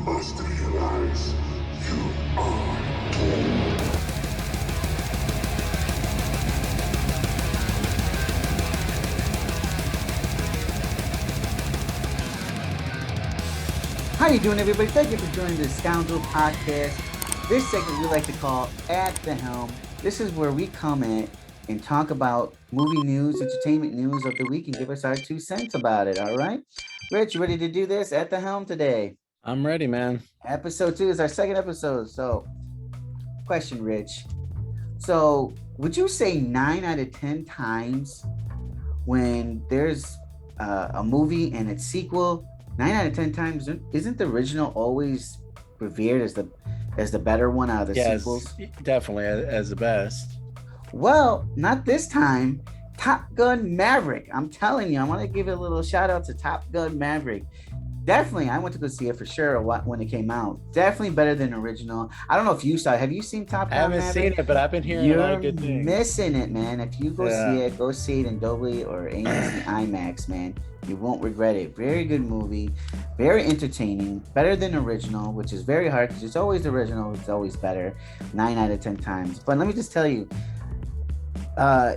must realize you are doomed. How you doing, everybody? Thank you for joining the Scoundrel Podcast. This segment we like to call At the Helm. This is where we come in and talk about movie news, entertainment news of the week, and give us our 2 cents about it, all right? Rich, you ready to do this at the helm today? I'm ready, man. Episode 2 is our second episode. So, question, Rich. So, would you say 9 out of 10 times when there's a movie and its sequel, 9 out of 10 times, isn't the original always revered as the better one out of the sequels? Definitely as the best. Well, not this time. Top Gun Maverick. I'm telling you, I want to give a little shout out to Top Gun Maverick. Definitely, I went to go see it for sure when it came out. Definitely better than original. I don't know if you saw it. Have you seen Top Gun Maverick? I haven't seen it, but I've been hearing a lot of good things. You're missing it, man. If you go see it in Dolby or AMC IMAX, man. You won't regret it. Very good movie. Very entertaining. Better than original, which is very hard because it's always the original. It's always better. 9 out of 10 times. But let me just tell you,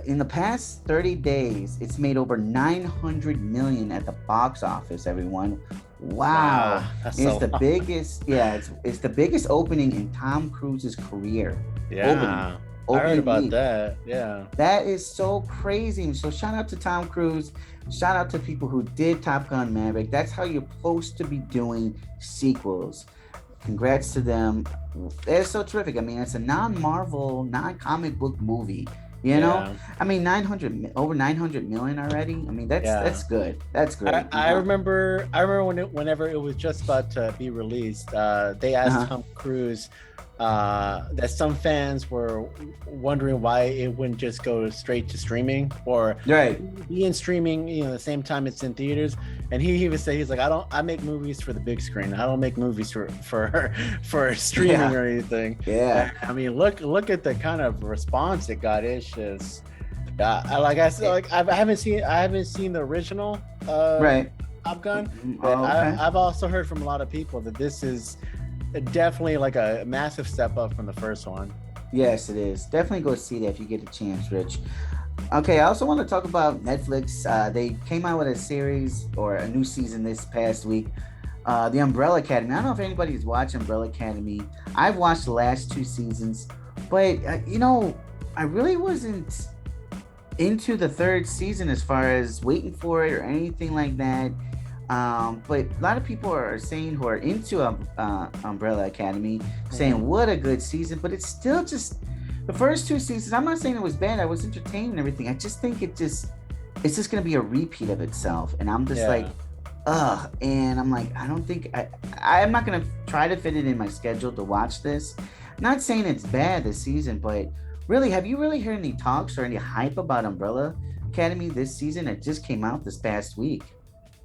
in the past 30 days, it's made over 900 million at the box office, everyone. Wow. It's the biggest, it's the biggest opening in Tom Cruise's career. Yeah. I heard about that. Yeah. That is so crazy. So shout out to Tom Cruise. Shout out to people who did Top Gun Maverick. That's how you're supposed to be doing sequels. Congrats to them. They're so terrific. I mean, it's a non-Marvel, non-comic book movie. You know, I mean, over 900 million already. I mean, that's good. That's great. I remember whenever it was just about to be released, they asked Tom Cruise that some fans were wondering why it wouldn't just go straight to streaming or be in streaming, the same time it's in theaters. And he would say, he's like, I make movies for the big screen. I don't make movies for streaming or anything. Yeah. I mean, look at the kind of response it got. It's just, like I said, like I haven't seen the original Top Gun. But I've also heard from a lot of people that this is definitely like a massive step up from the first one. Yes, it is. Definitely go see that if you get a chance, Rich. Okay, I also want to talk about Netflix. They came out with a series or a new season this past week, The Umbrella Academy. I don't know if anybody's watched Umbrella Academy. I've watched the last 2 seasons, but I really wasn't into the 3rd season as far as waiting for it or anything like that. But a lot of people are saying who are into Umbrella Academy, saying what a good season, but it's still just the first 2 seasons. I'm not saying it was bad. I was entertained and everything. I just think it's just going to be a repeat of itself. And I'm just like, and I'm like, I don't think I'm not going to try to fit it in my schedule to watch this. Not saying it's bad this season, but really, have you really heard any talks or any hype about Umbrella Academy this season? It just came out this past week.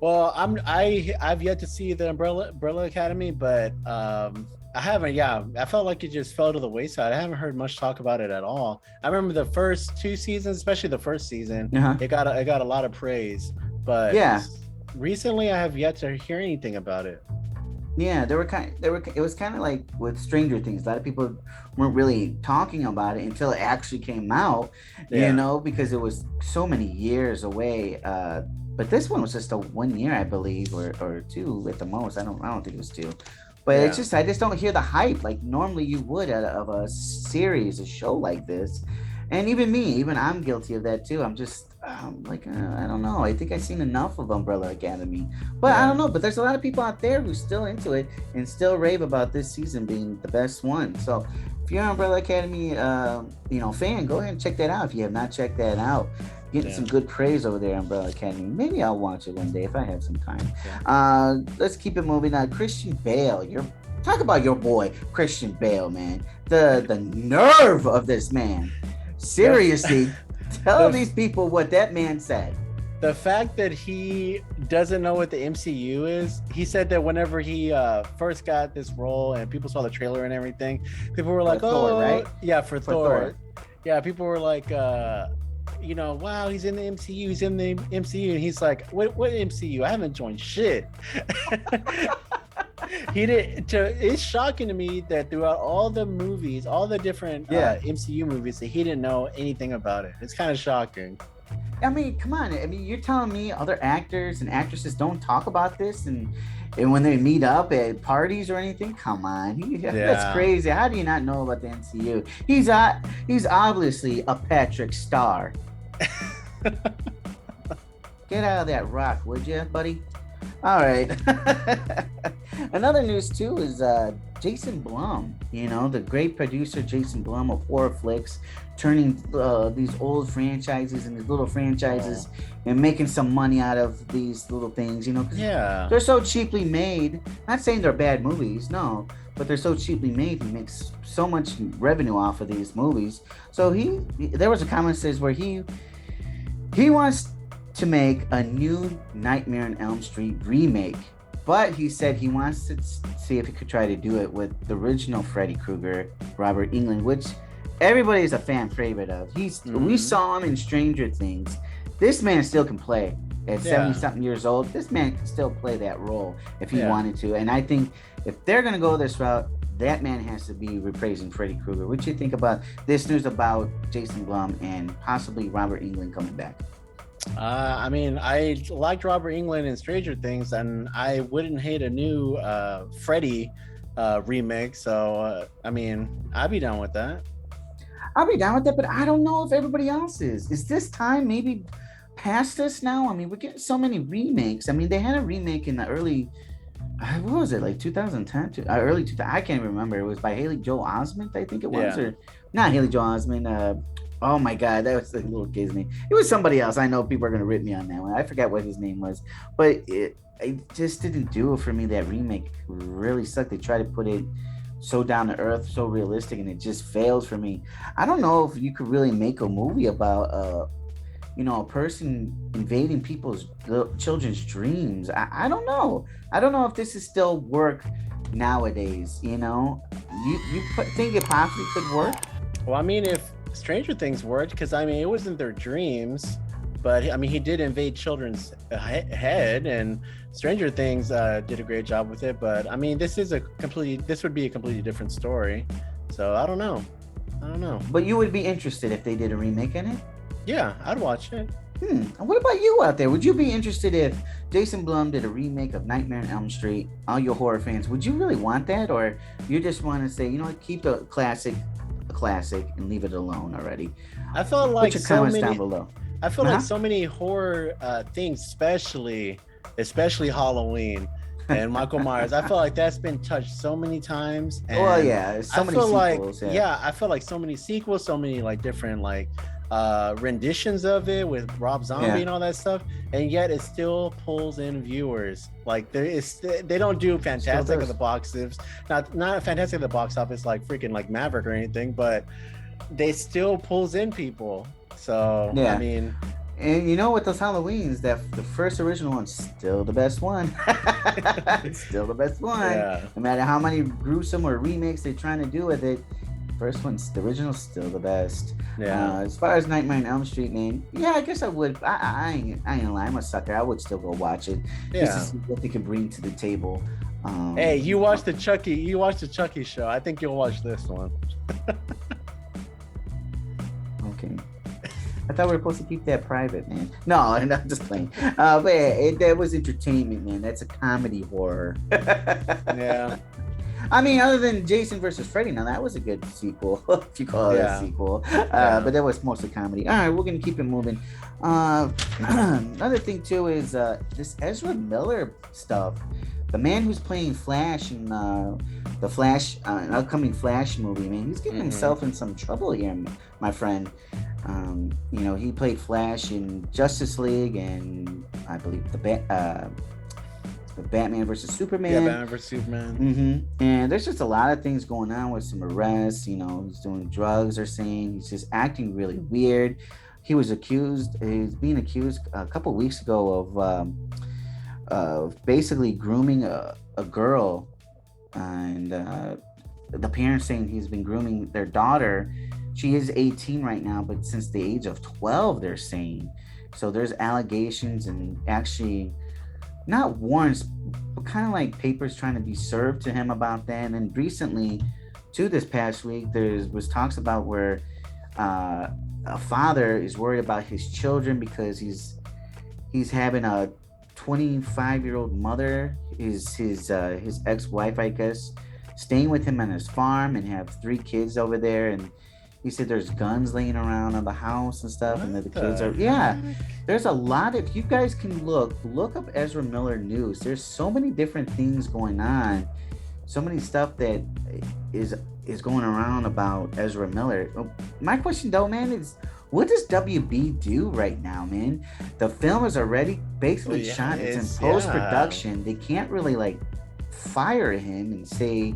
Well, I've yet to see the Umbrella Academy, but I haven't. Yeah, I felt like it just fell to the wayside. I haven't heard much talk about it at all. I remember the first 2 seasons, especially the first season. It got a lot of praise, but recently I have yet to hear anything about it. Yeah, it was kind of like with Stranger Things. A lot of people weren't really talking about it until it actually came out. Because it was so many years away. But this one was just a 1 year, I believe, or 2 at the most. I don't think it was 2. But it's just, I just don't hear the hype like normally you would of a series, a show like this. And even I'm guilty of that too. I'm just like, I don't know. I think I've seen enough of Umbrella Academy. But I don't know. But there's a lot of people out there who's still into it and still rave about this season being the best one. So if you're an Umbrella Academy fan, go ahead and check that out if you have not checked that out. Getting some good praise over there, Umbrella Academy. Maybe I'll watch it one day if I have some time. Let's keep it moving on. Christian Bale. Talk about your boy, Christian Bale, man. The nerve of this man. Seriously, tell these people what that man said. The fact that he doesn't know what the MCU is, he said that whenever he first got this role and people saw the trailer and everything, people were like, Thor, right? Yeah, for Thor. Yeah, people were like, wow, he's in the MCU. He's in the MCU. And he's like, what MCU? I haven't joined shit. He did. It's shocking to me that throughout all the movies, all the different MCU movies, that he didn't know anything about it. It's kind of shocking. I mean, come on. I mean, you're telling me other actors and actresses don't talk about this and when they meet up at parties or anything? Come on. That's crazy. How do you not know about the MCU? He's obviously a Patrick Star. Get out of that rock, would you, buddy? All right. Another news too is Jason Blum. You know, the great producer Jason Blum of horror flicks, turning these old franchises and these little franchises and making some money out of these little things. You know, 'cause they're so cheaply made. Not saying they're bad movies, no, but they're so cheaply made. He makes so much revenue off of these movies. So there was a comment that says where he wants to make a new Nightmare on Elm Street remake, but he said he wants to see if he could try to do it with the original Freddy Krueger, Robert Englund, which everybody is a fan favorite of. We saw him in Stranger Things. This man still can play at 70-something years old. This man can still play that role if he wanted to. And I think if they're going to go this route, that man has to be reprising Freddy Krueger. What do you think about this news about Jason Blum and possibly Robert Englund coming back? I mean, I liked Robert Englund in Stranger Things, and I wouldn't hate a new Freddy remake. So, I mean, I'd be down with that. I'll be down with that, but I don't know if everybody else is. Is this time maybe past us now? I mean, we're getting so many remakes. I mean, they had a remake in the early, what was it, like 2010? Early 2000, I can't remember. It was by Haley Joel Osment, I think it was, or not Haley Joel Osment. Oh my God, that was the little kid's name. It was somebody else. I know people are gonna rip me on that one. I forgot what his name was, but it just didn't do it for me. That remake really sucked. They tried to put it so down to earth, so realistic, and it just fails for me. I don't know if you could really make a movie about a person invading people's children's dreams. I don't know. I don't know if this is still work nowadays. You know, you think it possibly could work? Well, I mean, if Stranger Things worked, because I mean, it wasn't their dreams, but I mean, he did invade children's head, and Stranger Things did a great job with it. But I mean, this would be a completely different story. So I don't know. But you would be interested if they did a remake in it? Yeah, I'd watch it. What about you out there? Would you be interested if Jason Blum did a remake of Nightmare on Elm Street? All your horror fans, would you really want that, or you just want to say, keep the classic and leave it alone already? I felt like put your comments down below. I feel like so many horror things, especially Halloween and Michael Myers. I feel like that's been touched so many times. And so many sequels. I feel like so many sequels, so many like different renditions of it with Rob Zombie and all that stuff, and yet it still pulls in viewers. Like they don't do fantastic at the box office, not fantastic at the box office like freaking like Maverick or anything, but they still pulls in people. So I mean, and with those Halloweens, that the first original one's still the best one. It's still the best one. No matter how many gruesome or remakes they're trying to do with it, the original's still the best. As far as Nightmare on Elm Street, man, I guess I would. I ain't gonna lie, I'm a sucker. I would still go watch it just to see what they can bring to the table. Hey, you watched the Chucky show. I think you'll watch this one. Okay. I thought we were supposed to keep that private, man. No, I'm just playing. But that was entertainment, man. That's a comedy horror. Yeah. I mean, other than Jason versus Freddy, now that was a good sequel, if you call it a sequel. But that was mostly comedy. All right, we're going to keep it moving. Another thing, too, is this Ezra Miller stuff. The man who's playing Flash in the Flash, an upcoming Flash movie, man, he's getting himself in some trouble here, my friend. He played Flash in Justice League and I believe the Batman versus Superman. Yeah, Batman versus Superman. And there's just a lot of things going on with some arrests. He's doing drugs, they're saying. He's just acting really weird. He was being accused a couple of weeks ago of basically grooming a girl. And the parents saying he's been grooming their daughter. She is 18 right now, but since the age of 12, they're saying. So there's allegations, and actually not warrants, but kind of like papers trying to be served to him about that. And then recently, to this past week, there was talks about where a father is worried about his children because he's having a 25-year-old mother, his ex-wife, I guess, staying with him on his farm and have 3 kids over there. And he said there's guns laying around on the house and stuff, and that the kids are there's a lot. If you guys can look up Ezra Miller news, there's so many different things going on, so many stuff that is going around about Ezra Miller. My question though, man, is what does WB do right now, man? The film is already basically shot. It's in post-production. They can't really like fire him and say,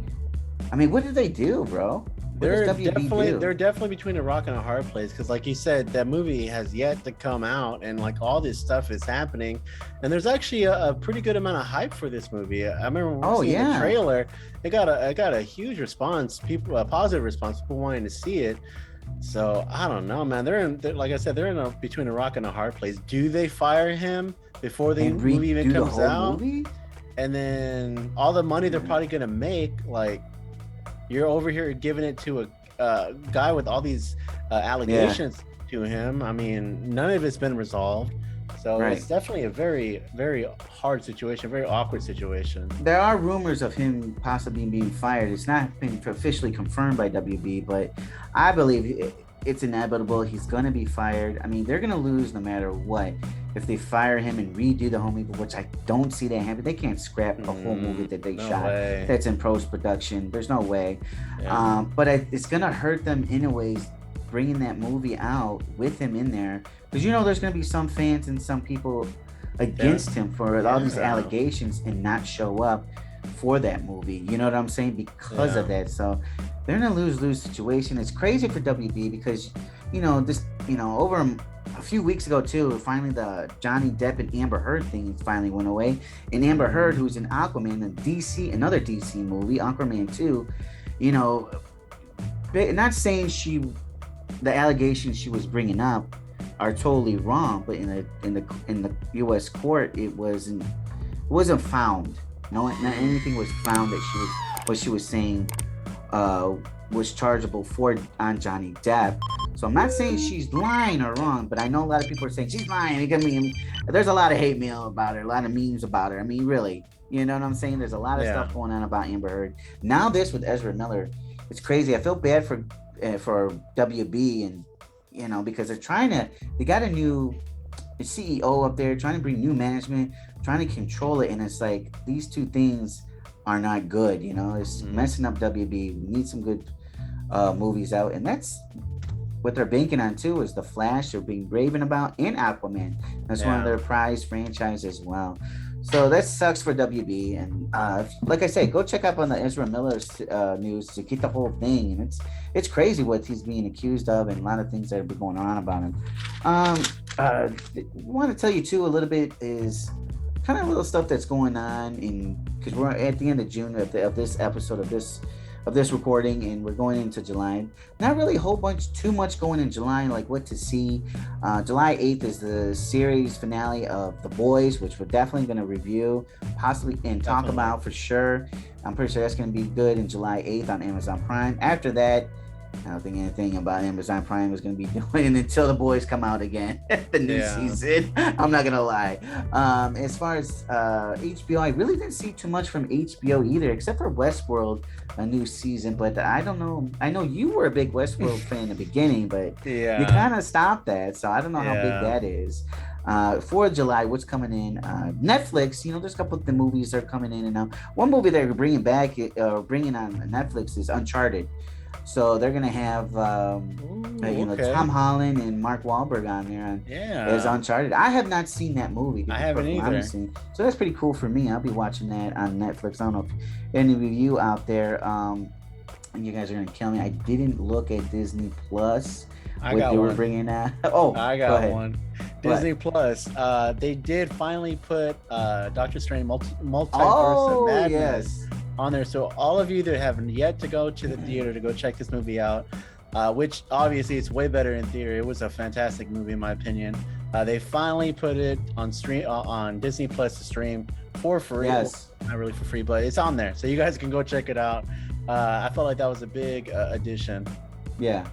I mean, what did they do, bro? They're definitely between a rock and a hard place, because like you said, that movie has yet to come out, and like all this stuff is happening, and there's actually a pretty good amount of hype for this movie. I remember when we seeing the trailer, it got a huge response, a positive response, people wanting to see it. So I don't know, man. They're like I said, they're between a rock and a hard place. Do they fire him before the movie even comes out? And then all the money they're probably gonna make, like, you're over here giving it to a guy with all these allegations to him. I mean, none of it's been resolved. So it's definitely a very, very hard situation, very awkward situation. There are rumors of him possibly being fired. It's not been officially confirmed by WB, but I believe it's inevitable. He's going to be fired. I mean, they're going to lose no matter what. If they fire him and redo the whole movie, which I don't see that happen. They can't scrap a whole movie that they shot that's in post-production. There's no way. Yeah. But it's going to hurt them anyways, bringing that movie out with him in there. Because, you know, there's going to be some fans and some people against him for all these allegations and not show up for that movie. You know what I'm saying? Because of that. So they're in a lose-lose situation. It's crazy for WB because, you know, over a few weeks ago too, finally the Johnny Depp and Amber Heard thing finally went away. And Amber Heard, who's in Aquaman, another DC movie, Aquaman 2, you know, not saying the allegations she was bringing up are totally wrong, but in the U.S. court, it wasn't found. Not anything was found that she was saying was chargeable on Johnny Depp. So I'm not saying she's lying or wrong, but I know a lot of people are saying she's lying. There's a lot of hate mail about her, a lot of memes about her. I mean, really, you know what I'm saying? There's a lot of stuff going on about Amber Heard. Now this with Ezra Miller, it's crazy. I feel bad for WB, and you know, because they got a new CEO up there trying to bring new management, trying to control it, and it's like these two things are not good. You know, it's messing up WB. We need some good movies out, and that's what they're banking on too, is the Flash they're being raving about, and Aquaman. That's one of their prized franchise as well. So that sucks for WB, and like I said, go check up on the Ezra Miller's news to get the whole thing. And it's crazy what he's being accused of, and a lot of things that have been going on about him. I want to tell you too a little bit is kind of a little stuff that's going on because we're at the end of June of this episode of this recording, and we're going into July. Not really too much going in July, like what to see. July 8th is the series finale of The Boys, which we're definitely going to review, possibly, and talk about for sure. I'm pretty sure that's going to be good in July 8th on Amazon Prime. After that, I don't think anything about Amazon Prime is going to be doing until The Boys come out again, the new season. I'm not going to lie. As far as HBO, I really didn't see too much from HBO either, except for Westworld, a new season. But I don't know. I know you were a big Westworld fan in the beginning, but you kind of stopped that. So I don't know how big that is. For July, what's coming in? Netflix, you know, there's a couple of the movies that are coming in. And one movie they're bringing on Netflix is Uncharted. So they're gonna have Tom Holland and Mark Wahlberg on there as Uncharted. I have not seen that movie. I haven't either. So that's pretty cool for me. I'll be watching that on Netflix. I don't know if any of you out there, and you guys are gonna kill me. I didn't look at Disney Plus. I got one. Bringing out. I got one. Disney Plus. They did finally put Doctor Strange Multiverse of Madness on there. So all of you that have yet to go to the theater to go check this movie out, which obviously it's way better in theater. It was a fantastic movie in my opinion. They finally put it on stream on Disney Plus to stream for free. Yes. Well, not really for free, but it's on there, so you guys can go check it out. I felt like that was a big addition. Yeah,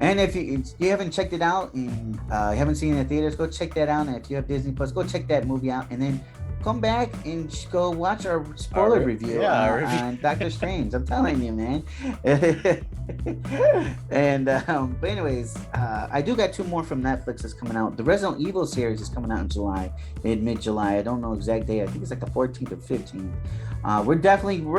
and if you haven't checked it out and you haven't seen it in the theaters, go check that out. And if you have Disney Plus, go check that movie out, and then come back and go watch our spoiler review on Doctor Strange. I'm telling you, man. And but anyways, I do got 2 more from Netflix that's coming out. The Resident Evil series is coming out in July, mid-July. I don't know exact day. I think it's like the 14th or 15th. We're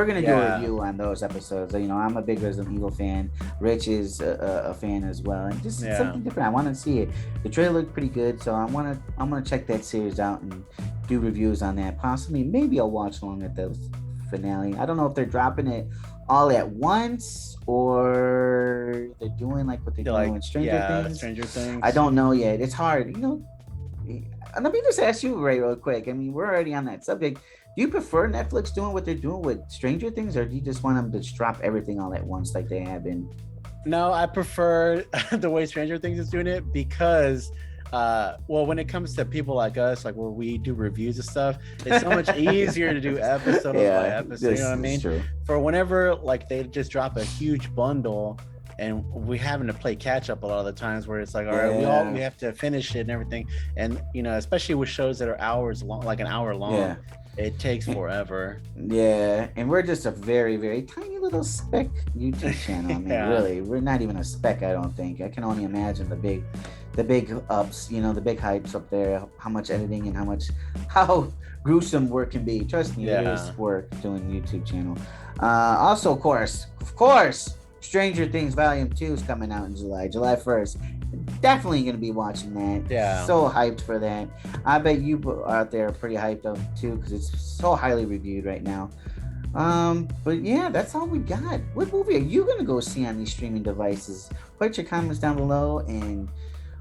gonna do a review on those episodes. You know, I'm a big Resident Evil fan. Rich is a fan as well, and just something different. I want to see it. The trailer looked pretty good, so I'm gonna check that series out and do reviews on that. Possibly, maybe I'll watch along at the finale. I don't know if they're dropping it all at once or they're doing like what they're doing with Stranger Things. I don't know yet. It's hard, you know. Let me just ask you, Ray, real quick. I mean, we're already on that subject. Do you prefer Netflix doing what they're doing with Stranger Things, or do you just want them to just drop everything all at once like they have been? No, I prefer the way Stranger Things is doing it because, well, when it comes to people like us, like where we do reviews and stuff, it's so much easier to do episode by episode. You know what I mean? True. For whenever like they just drop a huge bundle, and we having to play catch up a lot of the times where it's like, all right, we have to finish it and everything, and you know, especially with shows that are hours long, like an hour long. It takes forever. Yeah, and we're just a very, very tiny little speck YouTube channel. I mean, really, we're not even a speck. I don't think. I can only imagine the big ups. You know, the big hypes up there. How much editing and how gruesome work can be. Trust me, it is work doing a YouTube channel. Also, of course, Stranger Things Volume 2 is coming out in July 1st. Definitely going to be watching that. Yeah. So hyped for that. I bet you out there are pretty hyped up too because it's so highly reviewed right now. But yeah, that's all we got. What movie are you going to go see on these streaming devices? Put your comments down below, and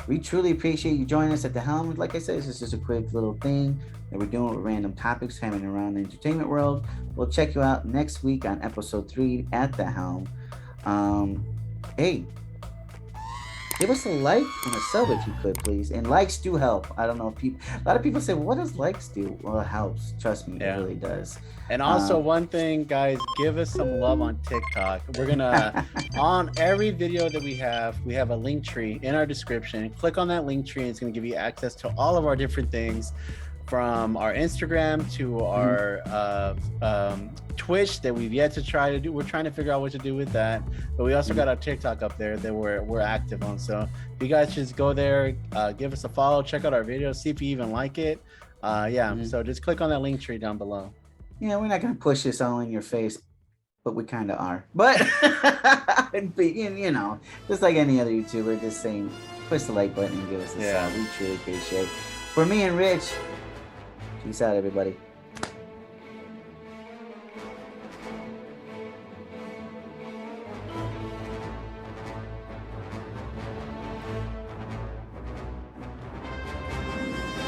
we truly appreciate you joining us at the helm. Like I said, this is just a quick little thing that we're doing with random topics happening around the entertainment world. We'll check you out next week on episode 3 at the helm. Hey, give us a like and a sub if you could, please. And likes do help. I don't know if a lot of people say, well, what does likes do? Well, it helps. Trust me, it really does. And also one thing, guys, give us some love on TikTok. We're gonna on every video that we have a link tree in our description. Click on that link tree and it's gonna give you access to all of our different things, from our Instagram to our Twitch that we've yet to try to do. We're trying to figure out what to do with that, but we also got our TikTok up there that we're active on. So if you guys just go there, give us a follow, check out our videos, see if you even like it. So just click on that link tree down below. Yeah, we're not gonna push this all in your face, but we kind of are. But you know, just like any other YouTuber, just saying, push the like button and give us a sub. We truly appreciate it. For me and Rich, peace out, everybody.